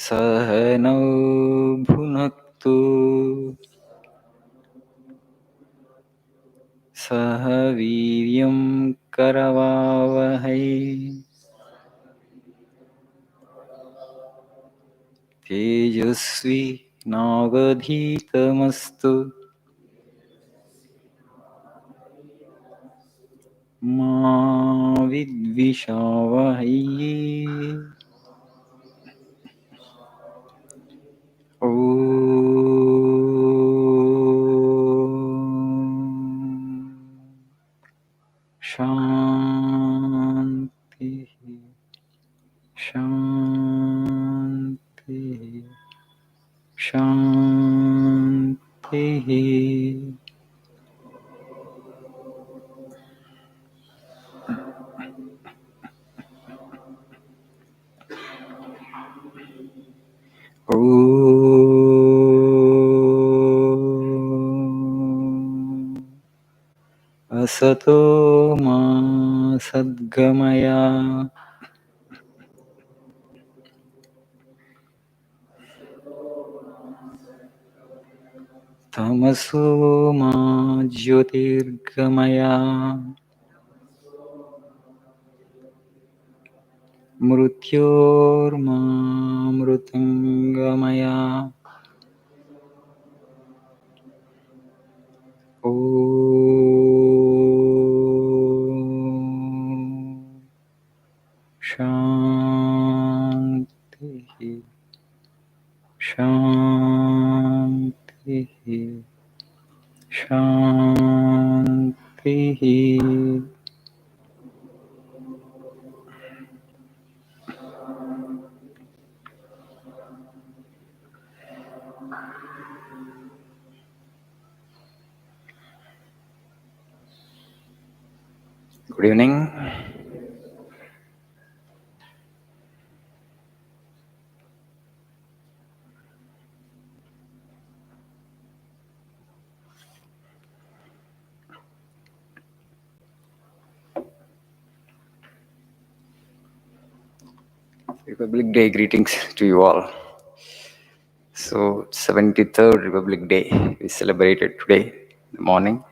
सहनौ भुनक्तु सह वीर्यं करवावहै तेजस्वी नावधीतमस्तु मा विद्विषावहै। ॐ शान्तिः शान्तिः शान्तिः। ॐ असतो मा सद्गमय तमसो मा ज्योतिर्गमय मृत्योर्मामृतङ्गमय। ॐ शान्तिः शान्तिः शान्तिः। Good evening. Republic Day greetings to you all. So 73rd Republic Day we celebrated today in the morning.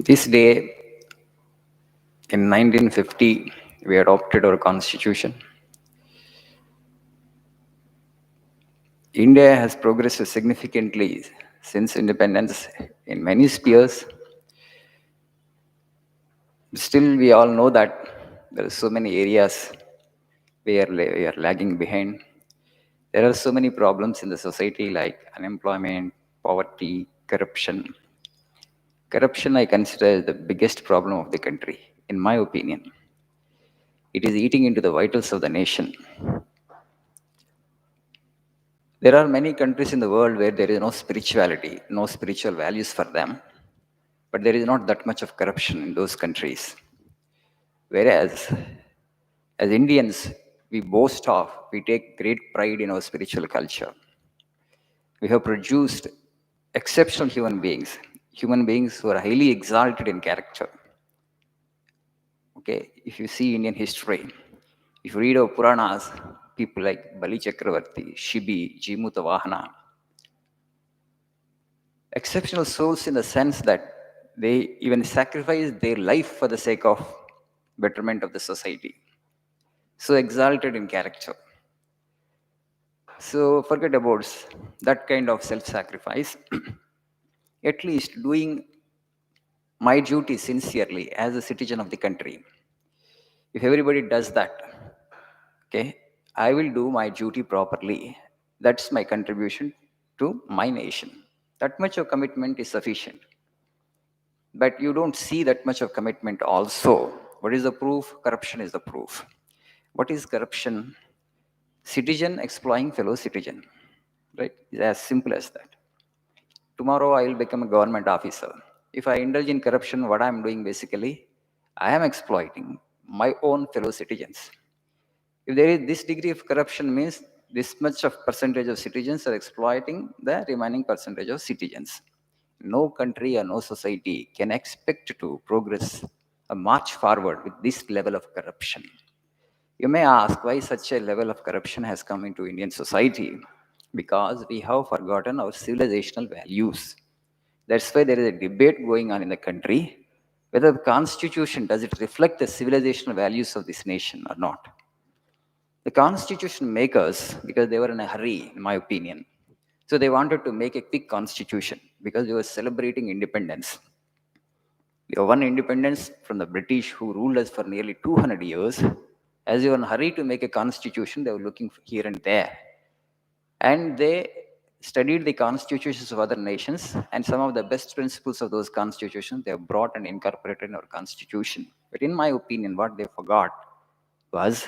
This day in 1950 we adopted our constitution. India has progressed significantly since independence in many spheres. Still, we all know that there are so many areas where we are lagging behind. There are so many problems in the society like unemployment, poverty, corruption. Corruption I consider the biggest problem of the country, in my opinion. It is eating into the vitals of the nation. There are many countries in the world where there is no spirituality, no spiritual values for them, but there is not that much of corruption in those countries. Whereas, as Indians, we boast of, we take great pride in our spiritual culture. We have produced exceptional human beings who are highly exalted in character. Okay, if you see Indian history, if you read our Puranas, people like Bali Chakravarti, Shibi, Jimuta Vahana, exceptional souls in the sense that they even sacrifice their life for the sake of betterment of the society. So exalted in character. So forget about that kind of self-sacrifice. At least doing my duty sincerely as a citizen of the country. If everybody does that, okay, I will do my duty properly. That's my contribution to my nation. That much of commitment is sufficient. But you don't see that much of commitment also. What is the proof? Corruption is the proof. What is corruption? Citizen exploiting fellow citizen. Right? It's as simple as that. Tomorrow I will become a government officer. If I indulge in corruption, what I'm doing basically, I am exploiting my own fellow citizens. If there is this degree of corruption, means this much of percentage of citizens are exploiting the remaining percentage of citizens. No country or no society can expect to progress or march forward with this level of corruption. You may ask why such a level of corruption has come into Indian society. Because we have forgotten our civilizational values. That's why there is a debate going on in the country whether the constitution does it reflect the civilizational values of this nation or not. The constitution makers, because they were in a hurry, in my opinion, so they wanted to make a quick constitution because they were celebrating independence. We have won independence from the British who ruled us for nearly 200 years. As they were in a hurry to make a constitution, they were looking here and there. And they studied the constitutions of other nations, and some of the best principles of those constitutions they have brought and incorporated in our constitution. But in my opinion, what they forgot was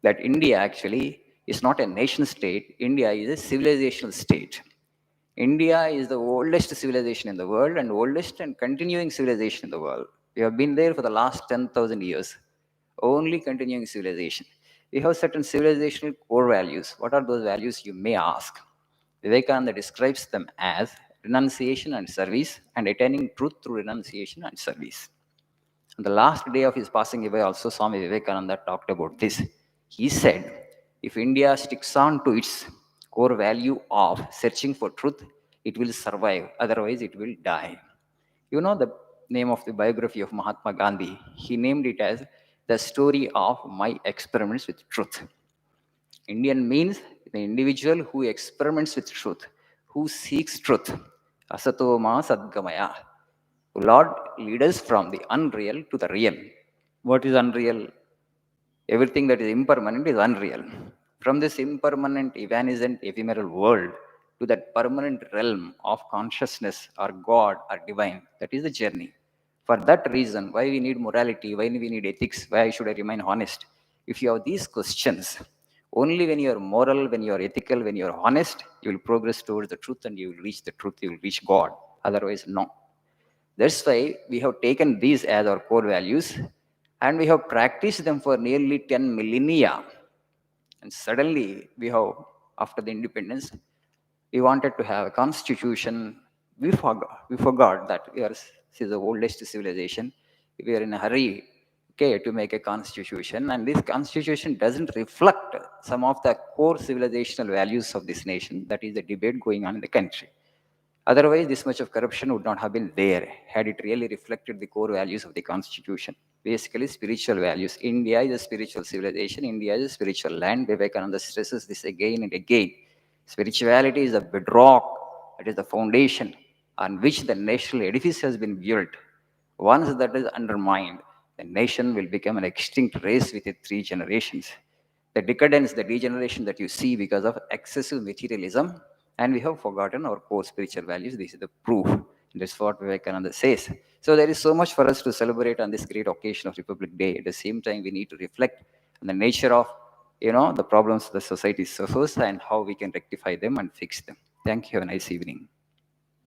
that India actually is not a nation state. India is a civilizational state. India is the oldest civilization in the world and oldest and continuing civilization in the world. We have been there for the last 10,000 years, only continuing civilization. We have certain civilizational core values. What are those values, you may ask? Vivekananda describes them as renunciation and service and attaining truth through renunciation and service. On the last day of his passing away, also Swami Vivekananda talked about this. He said, if India sticks on to its core value of searching for truth, it will survive. Otherwise, it will die. You know the name of the biography of Mahatma Gandhi. He named it as The Story of My Experiments with Truth. Indian means the individual who experiments with truth, who seeks truth. Asatoma Sadgamaya. Lord, lead us from the unreal to the real. What is unreal? Everything that is impermanent is unreal. From this impermanent, evanescent, ephemeral world to that permanent realm of consciousness or God or divine, that is the journey. For that reason, why we need morality, why we need ethics, why should I remain honest? If you have these questions, only when you are moral, when you are ethical, when you are honest, you will progress towards the truth and you will reach the truth, you will reach God. Otherwise, no. That's why we have taken these as our core values and we have practiced them for nearly 10 millennia. And suddenly, after the independence, we wanted to have a constitution. We forgot that this is the oldest civilization. We are in a hurry, okay, to make a constitution. And this constitution doesn't reflect some of the core civilizational values of this nation. That is the debate going on in the country. Otherwise, this much of corruption would not have been there had it really reflected the core values of the constitution. Basically, spiritual values. India is a spiritual civilization. India is a spiritual land. Vivekananda stresses this again and again. Spirituality is the bedrock, it is the foundation on which the national edifice has been built. Once that is undermined, the nation will become an extinct race within 3 generations. The decadence, the degeneration that you see because of excessive materialism, and we have forgotten our core spiritual values. This is the proof. That's what Vivekananda says. So there is so much for us to celebrate on this great occasion of Republic Day. At the same time, we need to reflect on the nature of the problems the society suffers and how we can rectify them and fix them. Thank you. Have a nice evening.